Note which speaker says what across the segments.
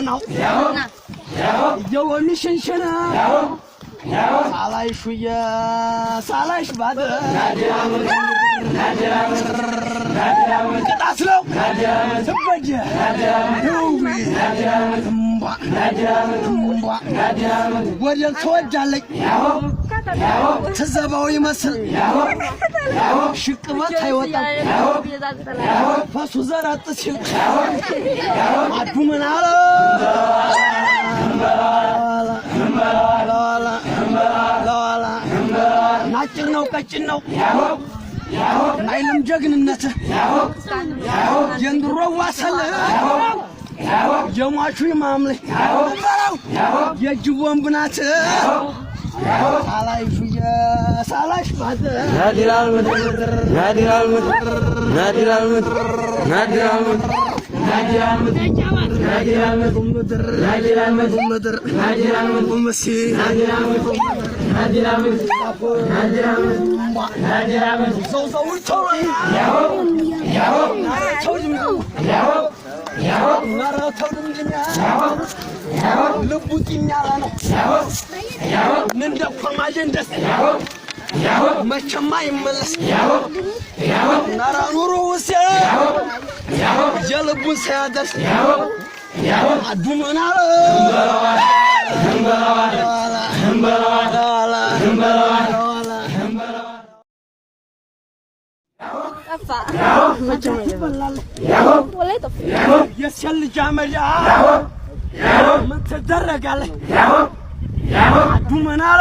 Speaker 1: ፈናው የሎሚ ሽንሽን ሳላይሹየ ሳላይሽ ባደ ቅጣት ነው ትበጀ ወዲያል ተወዳለኝ ትዘባው ይመስል ሽቅበት አይወጣም ፈሱ ዘራጥ ሲል አዱ ምን አለ ናጭር ነው ቀጭን ነው አይልም ጀግንነት የንድሮ ዋሰለ የሟቹ ማምለ የጅቦን ብናት ሳላይሹ ሳላሽ ባደ ናዲራል ምድር ናዲራል ምድር ናዲራል ምድር ናዲራል ምድር ናዲራል ምድር ናዲራል ምድር ናዲራል ምድር ናዲራል ምድር ናዲራል ምድር ናዲራል ምድር ናዲራል ምድር ናዲራል ምድር ሰው ቶሎ ያው ያው ተውጅም ያው ያው ናራው ተውድም ያው ያው ልቡጥኛ ነው ያው ያው እንደ ኮማጀንደስ ያው ያው መቸማ ይመለስ ያው ያው ናራ ኑሮ ወሰ ያው ያው የልቡን ሳያደርስ ያው ያው አዱመና የሰል ጃመጃ ምን ተደረጋለህ አዱ ምን አለ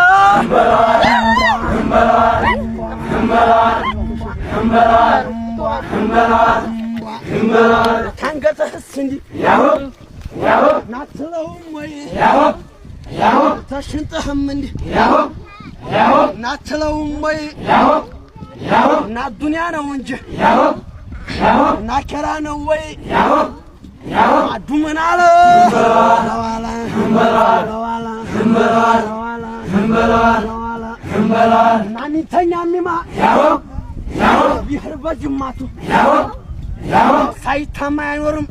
Speaker 1: ታንገተህስ እንዲ ናትለውም ወይ ተሽንጠህም እንዲ ናትለውም ወይ እና ዱንያ ነው እንጂ ናከራ ነው ወይ አዱ ምን አለ ናኒተኛ ሚማ ቢህር በጅማቱ ሳይታማ አይኖርም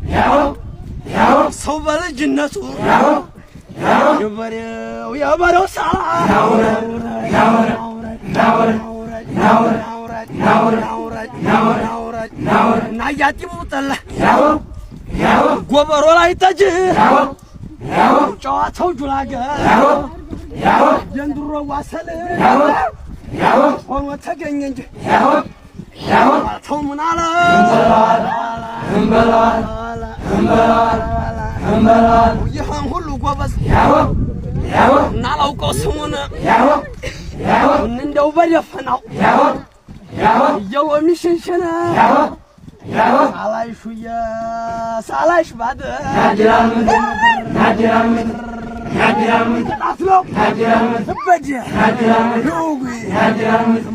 Speaker 1: ሰው በልጅነቱ የበሬው ሳላ ናያጢቡ ጠላ ጎበሮ ላይ ጠጅ ጨዋታው ጁላገ የንድሮ ዋሰል ሆኖ ተገኘ እንጂ ተው ምን አለ ይህን ሁሉ ጎበዝ እናላውቀው ስሙን እንደው በደፈናው የሎሚ ሽንሽን ሳላይሹየ ሳላይሽ ባደ ናዲራል ምድር ናዲራል ምድር ናዲራል ምድር ቅጣት ነው ትበጀ ናዲራል ምድር ናዲራል ምድር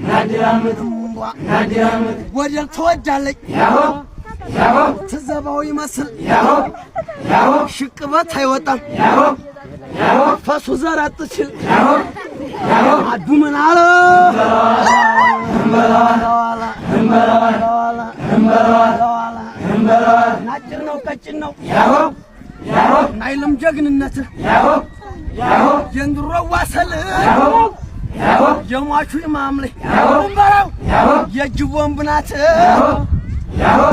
Speaker 1: ናዲራል ምድር ናዲራል ምድር ወዲያል ተወዳለኝ ትዘባው ይመስል ሽቅበት አይወጣም ፈሱ ዘራጥ ሲል አዱ ምን አለ ናጭር ነው ቀጭን ነው አይልም ጀግንነት የንድሮ ዋሰል የሟቹ ማምለ የጅቦን ብናት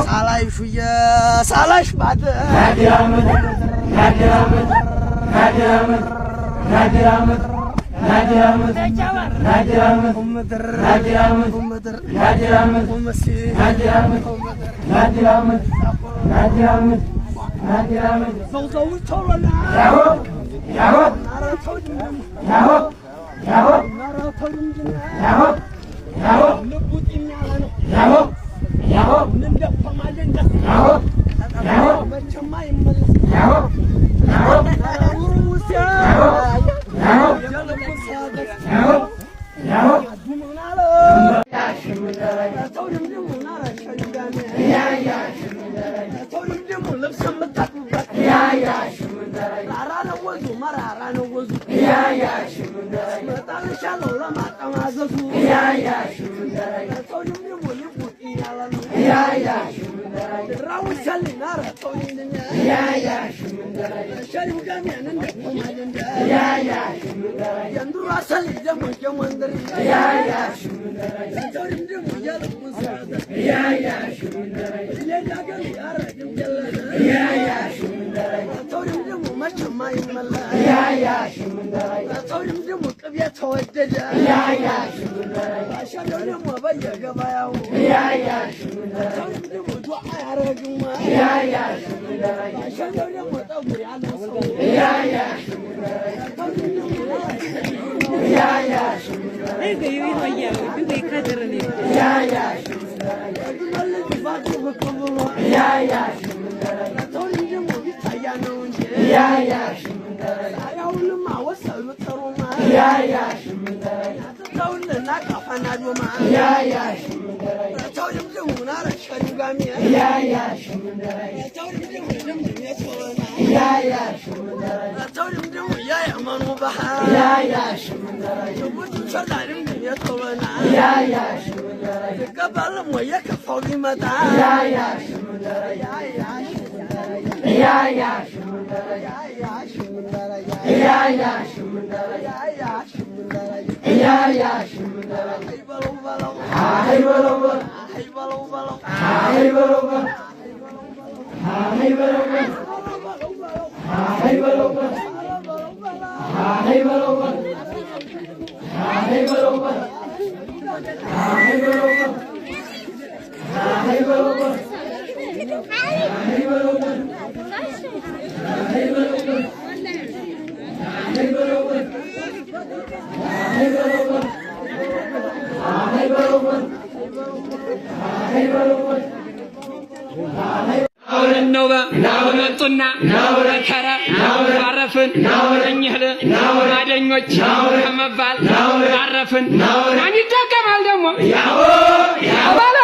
Speaker 1: ሳላይሹ ሳላሽ ባደ ናዲራል ምድር ናዲራል ምድር ናዲራል ምድር ናዲራል ምድር ናዲራል ምድር ናዲራል ምድር ናዲራል ምድር ናዲራል ምድር ናዲራል ምድር ናዲራል ምድር ናዲራል ምድር ናዲራል ምድር ሰው ቶሎ ያው ያው ናራ ተውድም ያው ያው ናራ ተውድም ያው ያው ልቡጥኛ ነው ያው ያው እንደ ኮማጀንደስ ያው መቸማ ይመለስ ያው ያው ኑሮ ወሰ ያው የልቡን ሳያደርስ ያው አዱ ምን አለ ተውድም ናራ ሸንጋኔ ተውድም ልብስ የምታጥቡበት ራራ ነው ወዙ መራራ ነው ወዙ መጣልሻለሁ ለማጠማዘዙ ተውድም ልቡ ያለ ነው ራውሻል ናራ ተውድም
Speaker 2: ناورتنا ناورترا ناورفن ناورنيهل ناورادኞች ከመባል አረፍን ማን ይጠቀማል ደግሞ ያው ያባላ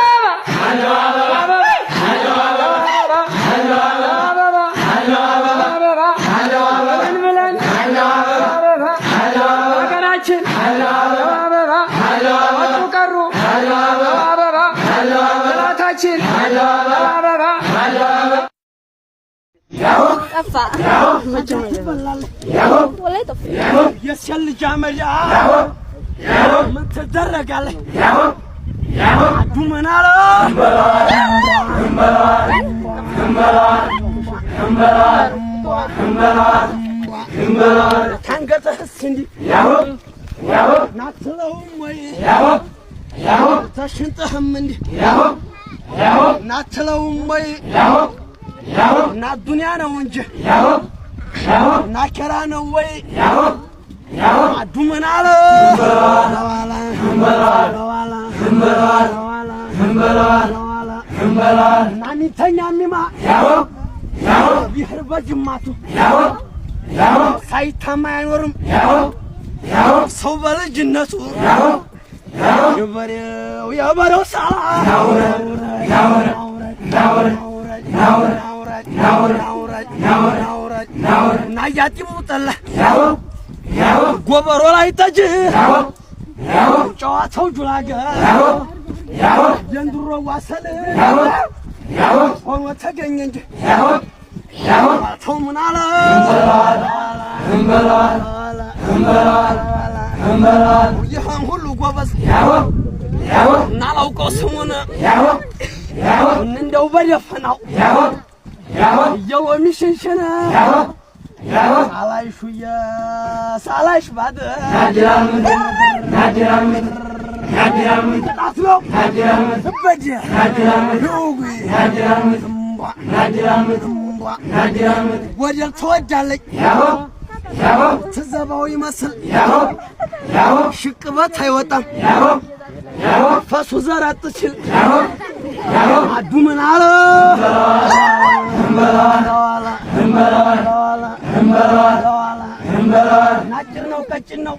Speaker 1: طفى ولا طفى يسال جامل من تدرج عليه دومنا تانغت السندي ناتلهم وي تشنتهم مندي ناتلهم وي نا الدنيا نونج نا كرانا وي دومنا لا نامي تانيا ميما بيحرب جماتو سايتاما ينورم صوبال جنسو يبرو سالا ናያቲ ሙጠላ ጎበሮ ላይ ጠጅ ጨዋታው ጁላገ ዘንድሮ ዋሰል ሆኖ ተገኘ እንጂ ተው ምን አለ ይህን ሁሉ ጎበዝ እናላውቀው ስሙን እንደው በደፈናው የሎሚ ሽንሽን ሳላይሹ ሳላይሽ ባደ ወደል ትወዳለች ትዘባው ይመስል ሽቅበት አይወጣም ፈሱ ዘር አጥችል አዱ ምን አለ ናጭር ነው ቀጭን ነው